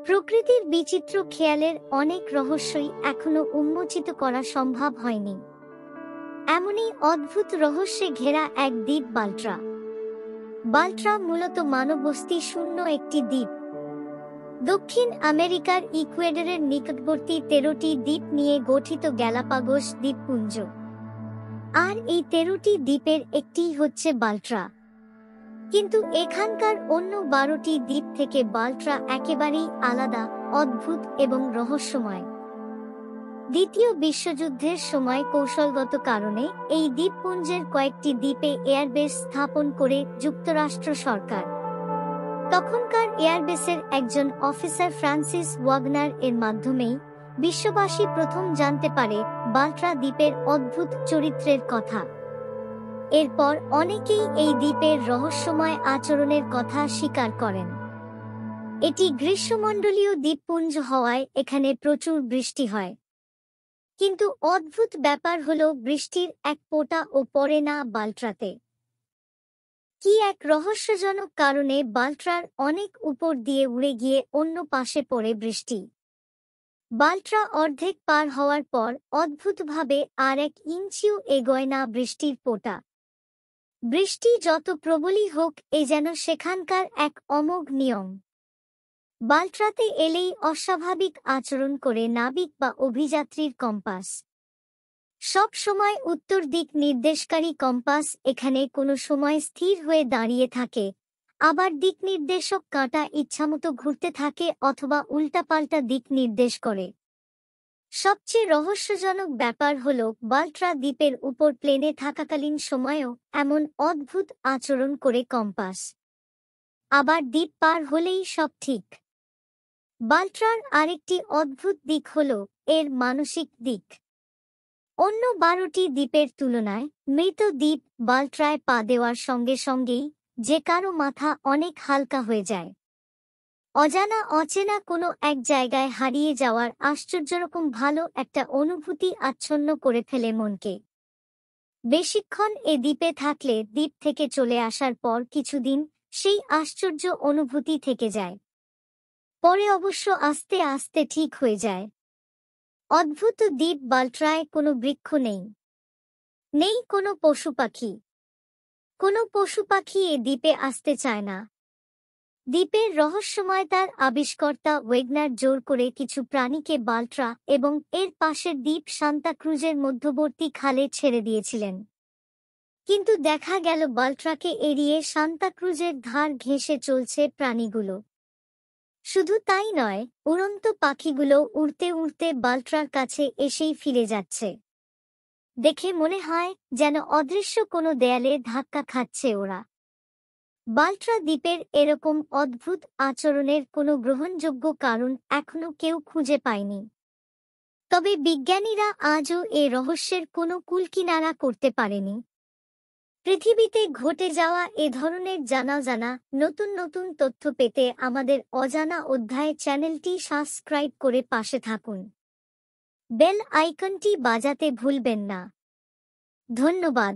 প্রকৃতির বিচিত্র খেয়ালের অনেক রহস্যই এখনো উন্মোচিত করা সম্ভব হয়নি। এমনই অদ্ভুত রহস্যে ঘেরা এক দ্বীপ বাল্ট্রা। বাল্ট্রা মূলত মানববস্তি শূন্য একটি দ্বীপ। দক্ষিণ আমেরিকার ইকুয়েডরের নিকটবর্তী 13টি দ্বীপ নিয়ে গঠিত গ্যালাপাগোস দ্বীপপুঞ্জ। আর এই 13টি দ্বীপের একটিই হচ্ছে বাল্ট্রা। কিন্তু এখানকার অন্য 12টি দ্বীপ থেকে বাল্ট্রা একেবারেই আলাদা, অদ্ভুত এবং রহস্যময়। দ্বিতীয় বিশ্বযুদ্ধের সময় কৌশলগত কারণে এই দ্বীপপুঞ্জের কয়েকটি দ্বীপে এয়ারবেস স্থাপন করে যুক্তরাষ্ট্র সরকার। তখনকার এয়ারবেসের একজন অফিসার ফ্রান্সিস ওয়াগনার এর মাধ্যমেই বিশ্ববাসী প্রথম জানতে পারে বাল্ট্রা দ্বীপের অদ্ভুত চরিত্রের কথা। এরপর অনেকেই এই দ্বীপের রহস্যময় আচরণের কথা স্বীকার করেন। এটি গ্রীষ্মমণ্ডলীয় দ্বীপপুঞ্জ হওয়ায় এখানে প্রচুর বৃষ্টি হয়। কিন্তু অদ্ভুত ব্যাপার হলো বৃষ্টির এক ফোঁটাও পড়ে না বাল্ট্রাতে। কি এক রহস্যজনক কারণে বাল্ট্রার অনেক উপর দিয়ে উড়ে গিয়ে অন্য পাশে পড়ে বৃষ্টি। বাল্ট্রা অর্ধেক পার হওয়ার পর অদ্ভুতভাবে আর 1 ইঞ্চিও এগোয় না বৃষ্টির ফোঁটা। বৃষ্টি যত প্রবলই হোক, এ যেন সেখানকার এক অমোঘ নিয়ম। বাল্ট্রাতে এলেই অস্বাভাবিক আচরণ করে নাবিক বা অভিযাত্রীর কম্পাস। সব সময় উত্তর দিক নির্দেশকারী কম্পাস এখানে কোনো সময় স্থির হয়ে দাঁড়িয়ে থাকে, আবার দিক নির্দেশক কাঁটা ইচ্ছামতো ঘুরতে থাকে অথবা উল্টাপাল্টা দিক নির্দেশ করে। সবচেয়ে রহস্যজনক ব্যাপার হল বাল্ট্রা দ্বীপের উপর প্লেনে থাকাকালীন সময়েও এমন অদ্ভুত আচরণ করে কম্পাস। আবার দ্বীপ পার হলেই সব ঠিক। বাল্ট্রার আরেকটি অদ্ভুত দিক হল এর মানসিক দিক। অন্য 12টি দ্বীপের তুলনায় মৃত দ্বীপ বাল্ট্রায় পা দেওয়ার সঙ্গে সঙ্গেই যে কারো মাথা অনেক হালকা হয়ে যায়। অজানা অচেনা কোনো এক জায়গায় হারিয়ে যাওয়ার আশ্চর্যরকম ভালো একটা অনুভূতি আচ্ছন্ন করে ফেলে মনকে। বেশিক্ষণ এ দ্বীপে থাকলে দ্বীপ থেকে চলে আসার পর কিছুদিন সেই আশ্চর্য অনুভূতি থেকে যায়। পরে অবশ্য আস্তে আস্তে ঠিক হয়ে যায়। অদ্ভুত দ্বীপ বাল্ট্রায় কোনো বৃক্ষ নেই, নেই কোনো পশু পাখি। কোনো পশু পাখি এ দ্বীপে আসতে চায় না। দ্বীপের রহস্যময়তার আবিষ্কর্তা ওয়েগনার জোর করে কিছু প্রাণীকে বাল্ট্রা এবং এর পাশের দ্বীপ সান্তাক্রুজের মধ্যবর্তী খালে ছেড়ে দিয়েছিলেন। কিন্তু দেখা গেল বাল্ট্রাকে এড়িয়ে সান্তাক্রুজের ধার ঘেঁষে চলছে প্রাণীগুলো। শুধু তাই নয়, উড়ন্ত পাখিগুলো উড়তে উড়তে বাল্ট্রার কাছে এসেই ফিরে যাচ্ছে। দেখে মনে হয় যেন অদৃশ্য কোনো দেয়ালে ধাক্কা খাচ্ছে ওরা। বাল্ট্রা দ্বীপের এরকম অদ্ভুত আচরণের কোনো গ্রহণযোগ্য কারণ এখনো কেউ খুঁজে পায়নি। তবে বিজ্ঞানীরা আজও এ রহস্যের কোনো কুলকিনারা করতে পারেনি। পৃথিবীতে ঘটে যাওয়া এ ধরনের জানা নতুন নতুন তথ্য পেতে আমাদের অজানা অধ্যায় চ্যানেলটি সাবস্ক্রাইব করে পাশে থাকুন। বেল আইকনটি বাজাতে ভুলবেন না। ধন্যবাদ।